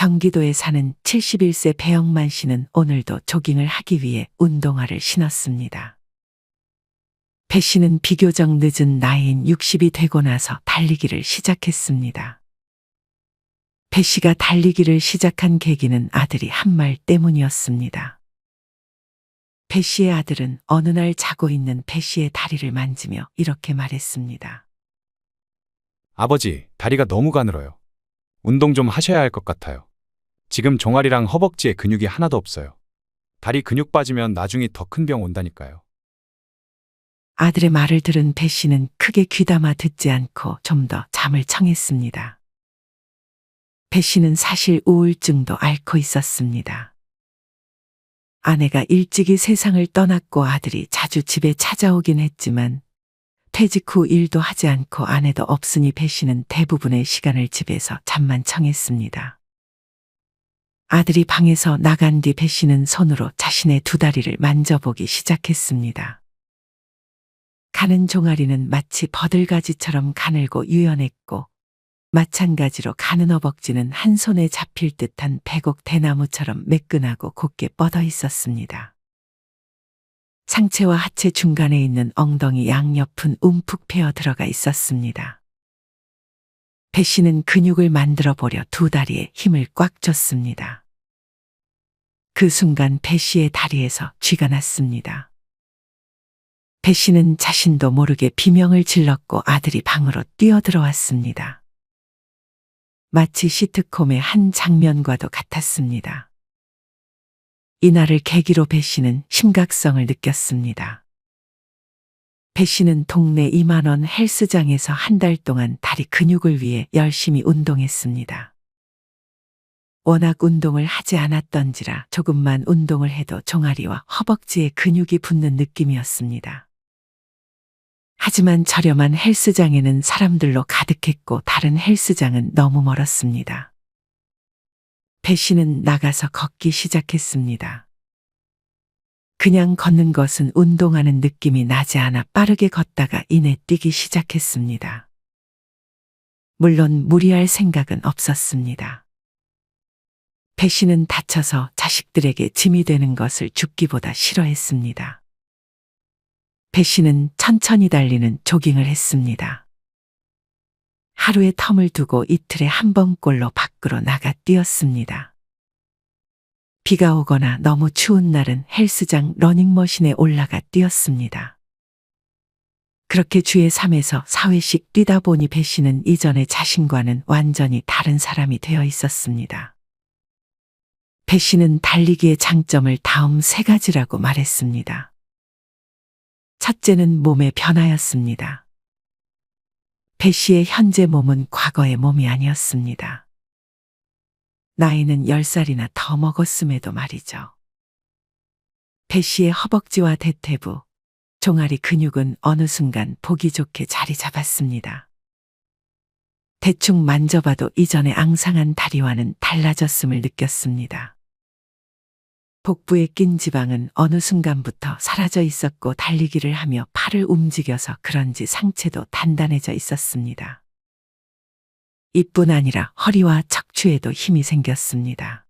경기도에 사는 71세 배영만 씨는 오늘도 조깅을 하기 위해 운동화를 신었습니다. 배 씨는 비교적 늦은 나이인 60이 되고 나서 달리기를 시작했습니다. 배 씨가 달리기를 시작한 계기는 아들이 한 말 때문이었습니다. 배 씨의 아들은 어느 날 자고 있는 배 씨의 다리를 만지며 이렇게 말했습니다. 아버지, 다리가 너무 가늘어요. 운동 좀 하셔야 할 것 같아요. 지금 종아리랑 허벅지에 근육이 하나도 없어요. 다리 근육 빠지면 나중에 더 큰 병 온다니까요. 아들의 말을 들은 배 씨는 크게 귀담아 듣지 않고 좀 더 잠을 청했습니다. 배 씨는 사실 우울증도 앓고 있었습니다. 아내가 일찍이 세상을 떠났고 아들이 자주 집에 찾아오긴 했지만 퇴직 후 일도 하지 않고 아내도 없으니 배 씨는 대부분의 시간을 집에서 잠만 청했습니다. 아들이 방에서 나간 뒤 배 씨는 손으로 자신의 두 다리를 만져보기 시작했습니다. 가는 종아리는 마치 버들가지처럼 가늘고 유연했고 마찬가지로 가는 허벅지는 한 손에 잡힐 듯한 백옥 대나무처럼 매끈하고 곧게 뻗어 있었습니다. 상체와 하체 중간에 있는 엉덩이 양옆은 움푹 패어 들어가 있었습니다. 배 씨는 근육을 만들어 보려 두 다리에 힘을 꽉 줬습니다. 그 순간 배 씨의 다리에서 쥐가 났습니다. 배 씨는 자신도 모르게 비명을 질렀고 아들이 방으로 뛰어들어왔습니다. 마치 시트콤의 한 장면과도 같았습니다. 이날을 계기로 배 씨는 심각성을 느꼈습니다. 배 씨는 동네 2만 원 헬스장에서 한 달 동안 다리 근육을 위해 열심히 운동했습니다. 워낙 운동을 하지 않았던지라 조금만 운동을 해도 종아리와 허벅지에 근육이 붙는 느낌이었습니다. 하지만 저렴한 헬스장에는 사람들로 가득했고 다른 헬스장은 너무 멀었습니다. 배 씨는 나가서 걷기 시작했습니다. 그냥 걷는 것은 운동하는 느낌이 나지 않아 빠르게 걷다가 이내 뛰기 시작했습니다. 물론 무리할 생각은 없었습니다. 배 씨는 다쳐서 자식들에게 짐이 되는 것을 죽기보다 싫어했습니다. 배 씨는 천천히 달리는 조깅을 했습니다. 하루에 텀을 두고 이틀에 한 번꼴로 밖으로 나가 뛰었습니다. 비가 오거나 너무 추운 날은 헬스장 러닝머신에 올라가 뛰었습니다. 그렇게 주에 3에서 4회씩 뛰다 보니 배 씨는 이전의 자신과는 완전히 다른 사람이 되어 있었습니다. 배 씨는 달리기의 장점을 다음 3가지라고 말했습니다. 첫째는 몸의 변화였습니다. 배 씨의 현재 몸은 과거의 몸이 아니었습니다. 나이는 10살이나 더 먹었음에도 말이죠. 배 씨의 허벅지와 대퇴부, 종아리 근육은 어느 순간 보기 좋게 자리 잡았습니다. 대충 만져봐도 이전의 앙상한 다리와는 달라졌음을 느꼈습니다. 복부에 낀 지방은 어느 순간부터 사라져 있었고 달리기를 하며 팔을 움직여서 그런지 상체도 단단해져 있었습니다. 이뿐 아니라 허리와 척추에도 힘이 생겼습니다.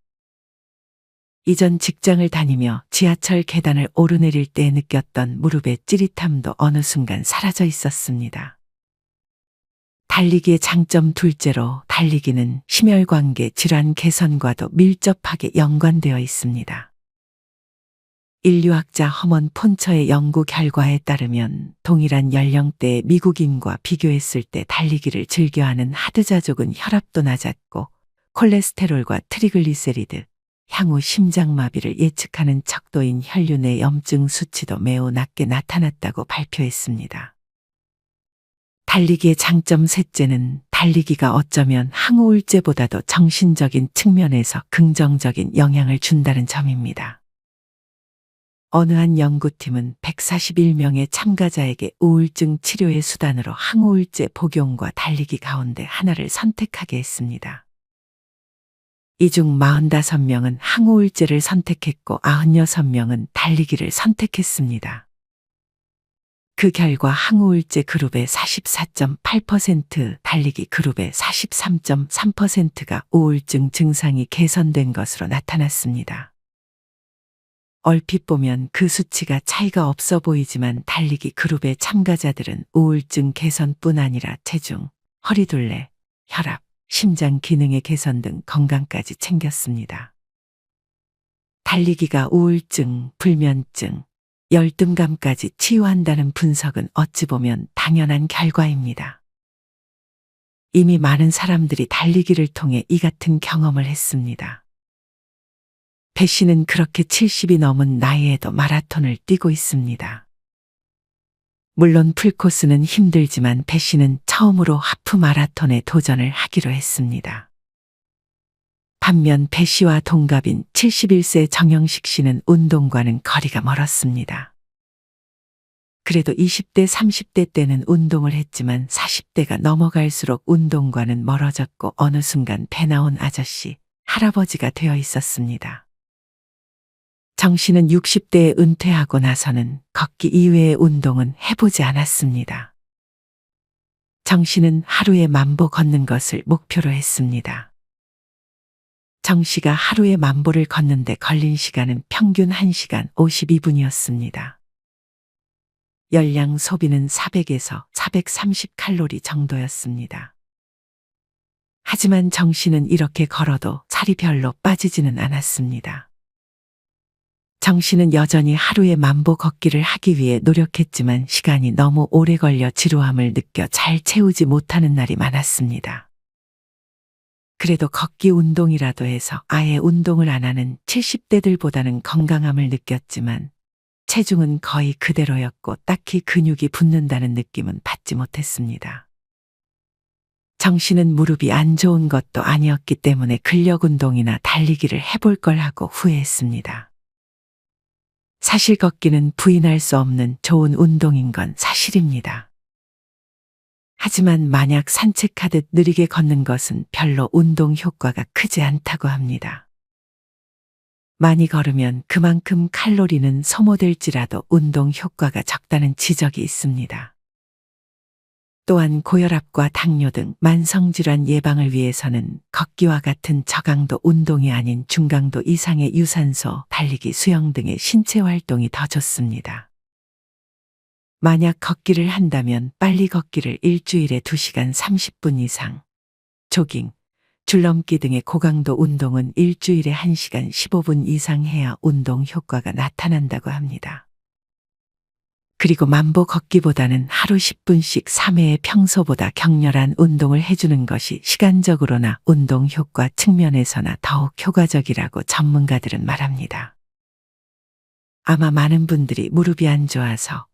이전 직장을 다니며 지하철 계단을 오르내릴 때 느꼈던 무릎의 찌릿함도 어느 순간 사라져 있었습니다. 달리기의 장점 둘째로 달리기는 심혈관계 질환 개선과도 밀접하게 연관되어 있습니다. 인류학자 허먼 폰처의 연구 결과에 따르면 동일한 연령대의 미국인과 비교했을 때 달리기를 즐겨하는 하드자족은 혈압도 낮았고 콜레스테롤과 트리글리세리드, 향후 심장마비를 예측하는 척도인 혈류 내 염증 수치도 매우 낮게 나타났다고 발표했습니다. 달리기의 장점 셋째는 달리기가 어쩌면 항우울제보다도 정신적인 측면에서 긍정적인 영향을 준다는 점입니다. 어느 한 연구팀은 141명의 참가자에게 우울증 치료의 수단으로 항우울제 복용과 달리기 가운데 하나를 선택하게 했습니다. 이 중 45명은 항우울제를 선택했고 96명은 달리기를 선택했습니다. 그 결과 항우울제 그룹의 44.8%, 달리기 그룹의 43.3%가 우울증 증상이 개선된 것으로 나타났습니다. 얼핏 보면 그 수치가 차이가 없어 보이지만 달리기 그룹의 참가자들은 우울증 개선뿐 아니라 체중, 허리둘레, 혈압, 심장 기능의 개선 등 건강까지 챙겼습니다. 달리기가 우울증, 불면증, 열등감까지 치유한다는 분석은 어찌 보면 당연한 결과입니다. 이미 많은 사람들이 달리기를 통해 이 같은 경험을 했습니다. 배 씨는 그렇게 70이 넘은 나이에도 마라톤을 뛰고 있습니다. 물론 풀코스는 힘들지만 배 씨는 처음으로 하프 마라톤에 도전을 하기로 했습니다. 반면 배 씨와 동갑인 71세 정영식 씨는 운동과는 거리가 멀었습니다. 그래도 20대, 30대 때는 운동을 했지만 40대가 넘어갈수록 운동과는 멀어졌고 어느 순간 배 나온 아저씨, 할아버지가 되어 있었습니다. 정 씨는 60대에 은퇴하고 나서는 걷기 이외의 운동은 해보지 않았습니다. 정 씨는 하루에 10,000보 걷는 것을 목표로 했습니다. 정 씨가 하루에 10,000보를 걷는데 걸린 시간은 평균 1시간 52분이었습니다. 열량 소비는 400에서 430칼로리 정도였습니다. 하지만 정 씨는 이렇게 걸어도 살이 별로 빠지지는 않았습니다. 정 씨는 여전히 하루에 10,000보 걷기를 하기 위해 노력했지만 시간이 너무 오래 걸려 지루함을 느껴 잘 채우지 못하는 날이 많았습니다. 그래도 걷기 운동이라도 해서 아예 운동을 안 하는 70대들보다는 건강함을 느꼈지만 체중은 거의 그대로였고 딱히 근육이 붙는다는 느낌은 받지 못했습니다. 정 씨는 무릎이 안 좋은 것도 아니었기 때문에 근력 운동이나 달리기를 해볼 걸 하고 후회했습니다. 사실 걷기는 부인할 수 없는 좋은 운동인 건 사실입니다. 하지만 만약 산책하듯 느리게 걷는 것은 별로 운동 효과가 크지 않다고 합니다. 많이 걸으면 그만큼 칼로리는 소모될지라도 운동 효과가 적다는 지적이 있습니다. 또한 고혈압과 당뇨 등 만성질환 예방을 위해서는 걷기와 같은 저강도 운동이 아닌 중강도 이상의 유산소, 달리기, 수영 등의 신체 활동이 더 좋습니다. 만약 걷기를 한다면 빨리 걷기를 일주일에 2시간 30분 이상, 조깅, 줄넘기 등의 고강도 운동은 일주일에 1시간 15분 이상 해야 운동 효과가 나타난다고 합니다. 그리고 10,000보 걷기보다는 하루 10분씩 3회에 평소보다 격렬한 운동을 해주는 것이 시간적으로나 운동 효과 측면에서나 더욱 효과적이라고 전문가들은 말합니다. 아마 많은 분들이 무릎이 안 좋아서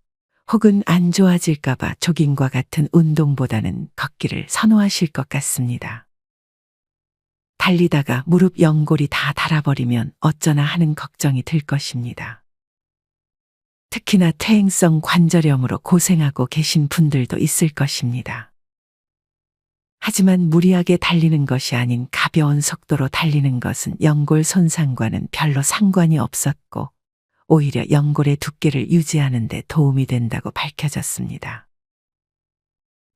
혹은 안 좋아질까봐 조깅과 같은 운동보다는 걷기를 선호하실 것 같습니다. 달리다가 무릎 연골이 다 닳아버리면 어쩌나 하는 걱정이 들 것입니다. 특히나 퇴행성 관절염으로 고생하고 계신 분들도 있을 것입니다. 하지만 무리하게 달리는 것이 아닌 가벼운 속도로 달리는 것은 연골 손상과는 별로 상관이 없었고 오히려 연골의 두께를 유지하는 데 도움이 된다고 밝혀졌습니다.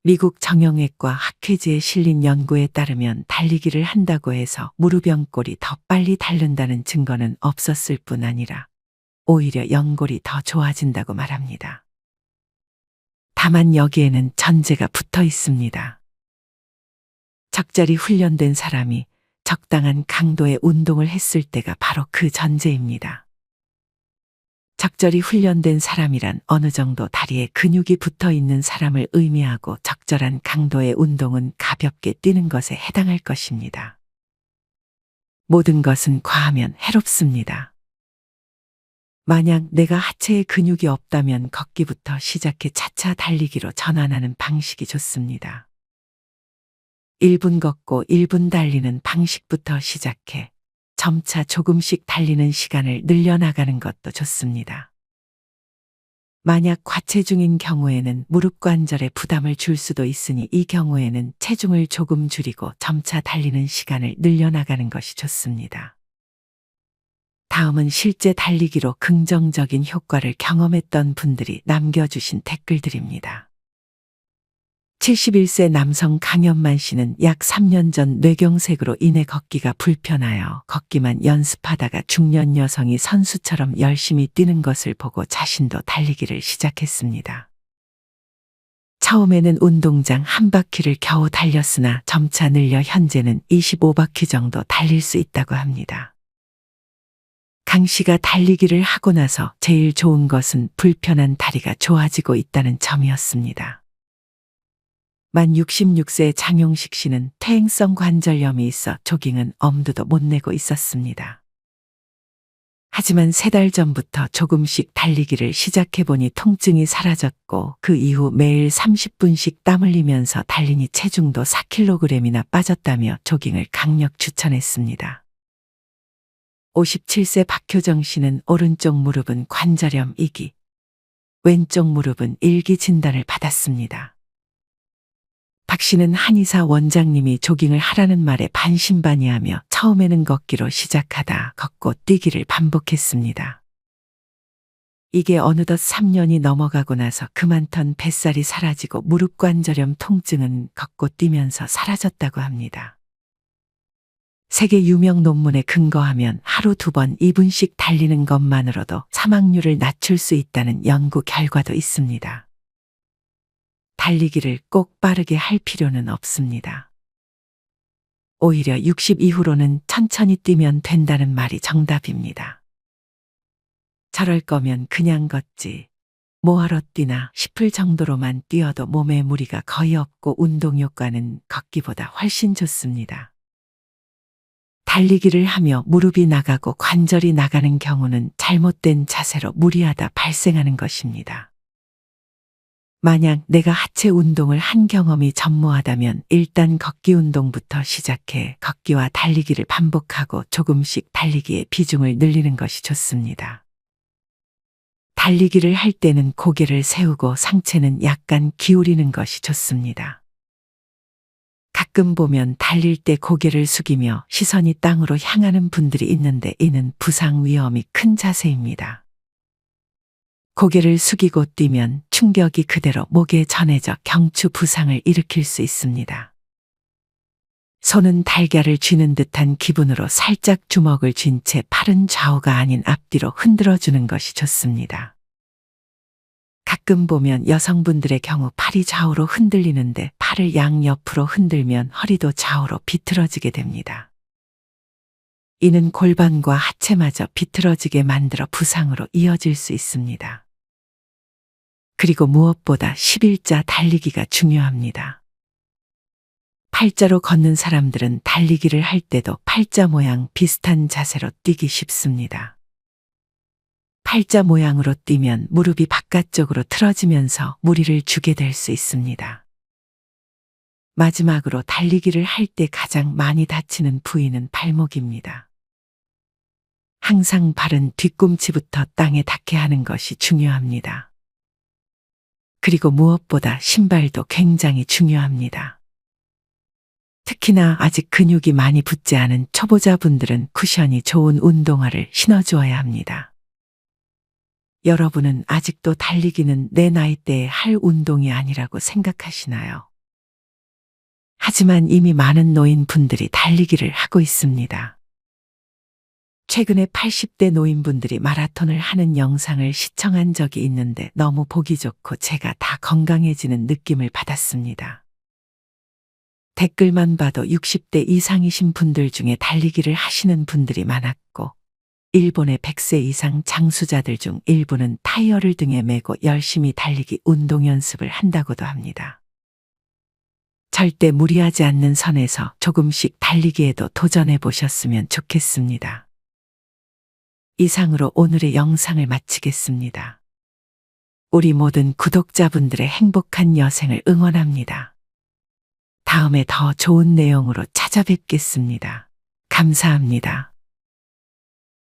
미국 정형외과 학회지에 실린 연구에 따르면 달리기를 한다고 해서 무릎 연골이 더 빨리 닳는다는 증거는 없었을 뿐 아니라 오히려 연골이 더 좋아진다고 말합니다. 다만 여기에는 전제가 붙어 있습니다. 적절히 훈련된 사람이 적당한 강도의 운동을 했을 때가 바로 그 전제입니다. 적절히 훈련된 사람이란 어느 정도 다리에 근육이 붙어 있는 사람을 의미하고 적절한 강도의 운동은 가볍게 뛰는 것에 해당할 것입니다. 모든 것은 과하면 해롭습니다. 만약 내가 하체에 근육이 없다면 걷기부터 시작해 차차 달리기로 전환하는 방식이 좋습니다. 1분 걷고 1분 달리는 방식부터 시작해 점차 조금씩 달리는 시간을 늘려나가는 것도 좋습니다. 만약 과체중인 경우에는 무릎 관절에 부담을 줄 수도 있으니 이 경우에는 체중을 조금 줄이고 점차 달리는 시간을 늘려나가는 것이 좋습니다. 다음은 실제 달리기로 긍정적인 효과를 경험했던 분들이 남겨주신 댓글들입니다. 71세 남성 강현만 씨는 약 3년 전 뇌경색으로 인해 걷기가 불편하여 걷기만 연습하다가 중년 여성이 선수처럼 열심히 뛰는 것을 보고 자신도 달리기를 시작했습니다. 처음에는 운동장 한 바퀴를 겨우 달렸으나 점차 늘려 현재는 25바퀴 정도 달릴 수 있다고 합니다. 강 씨가 달리기를 하고 나서 제일 좋은 것은 불편한 다리가 좋아지고 있다는 점이었습니다. 만 66세 장용식 씨는 퇴행성 관절염이 있어 조깅은 엄두도 못 내고 있었습니다. 하지만 3달 전부터 조금씩 달리기를 시작해보니 통증이 사라졌고 그 이후 매일 30분씩 땀 흘리면서 달리니 체중도 4kg이나 빠졌다며 조깅을 강력 추천했습니다. 57세 박효정 씨는 오른쪽 무릎은 관절염 2기, 왼쪽 무릎은 1기 진단을 받았습니다. 박 씨는 한의사 원장님이 조깅을 하라는 말에 반신반의하며 처음에는 걷기로 시작하다 걷고 뛰기를 반복했습니다. 이게 어느덧 3년이 넘어가고 나서 그만던 뱃살이 사라지고 무릎 관절염 통증은 걷고 뛰면서 사라졌다고 합니다. 세계 유명 논문에 근거하면 하루 2번 2분씩 달리는 것만으로도 사망률을 낮출 수 있다는 연구 결과도 있습니다. 달리기를 꼭 빠르게 할 필요는 없습니다. 오히려 60 이후로는 천천히 뛰면 된다는 말이 정답입니다. 저럴 거면 그냥 걷지. 뭐하러 뛰나 싶을 정도로만 뛰어도 몸에 무리가 거의 없고 운동 효과는 걷기보다 훨씬 좋습니다. 달리기를 하며 무릎이 나가고 관절이 나가는 경우는 잘못된 자세로 무리하다 발생하는 것입니다. 만약 내가 하체 운동을 한 경험이 전무하다면 일단 걷기 운동부터 시작해 걷기와 달리기를 반복하고 조금씩 달리기의 비중을 늘리는 것이 좋습니다. 달리기를 할 때는 고개를 세우고 상체는 약간 기울이는 것이 좋습니다. 가끔 보면 달릴 때 고개를 숙이며 시선이 땅으로 향하는 분들이 있는데 이는 부상 위험이 큰 자세입니다. 고개를 숙이고 뛰면 충격이 그대로 목에 전해져 경추 부상을 일으킬 수 있습니다. 손은 달걀을 쥐는 듯한 기분으로 살짝 주먹을 쥔 채 팔은 좌우가 아닌 앞뒤로 흔들어주는 것이 좋습니다. 가끔 보면 여성분들의 경우 팔이 좌우로 흔들리는데 팔을 양옆으로 흔들면 허리도 좌우로 비틀어지게 됩니다. 이는 골반과 하체마저 비틀어지게 만들어 부상으로 이어질 수 있습니다. 그리고 무엇보다 11자 달리기가 중요합니다. 팔자로 걷는 사람들은 달리기를 할 때도 팔자 모양 비슷한 자세로 뛰기 쉽습니다. 팔자 모양으로 뛰면 무릎이 바깥쪽으로 틀어지면서 무리를 주게 될 수 있습니다. 마지막으로 달리기를 할 때 가장 많이 다치는 부위는 발목입니다. 항상 발은 뒤꿈치부터 땅에 닿게 하는 것이 중요합니다. 그리고 무엇보다 신발도 굉장히 중요합니다. 특히나 아직 근육이 많이 붙지 않은 초보자분들은 쿠션이 좋은 운동화를 신어주어야 합니다. 여러분은 아직도 달리기는 내 나이대에 할 운동이 아니라고 생각하시나요? 하지만 이미 많은 노인분들이 달리기를 하고 있습니다. 최근에 80대 노인분들이 마라톤을 하는 영상을 시청한 적이 있는데 너무 보기 좋고 제가 다 건강해지는 느낌을 받았습니다. 댓글만 봐도 60대 이상이신 분들 중에 달리기를 하시는 분들이 많았고 일본의 100세 이상 장수자들 중 일부는 타이어를 등에 메고 열심히 달리기 운동 연습을 한다고도 합니다. 절대 무리하지 않는 선에서 조금씩 달리기에도 도전해 보셨으면 좋겠습니다. 이상으로 오늘의 영상을 마치겠습니다. 우리 모든 구독자분들의 행복한 여생을 응원합니다. 다음에 더 좋은 내용으로 찾아뵙겠습니다. 감사합니다.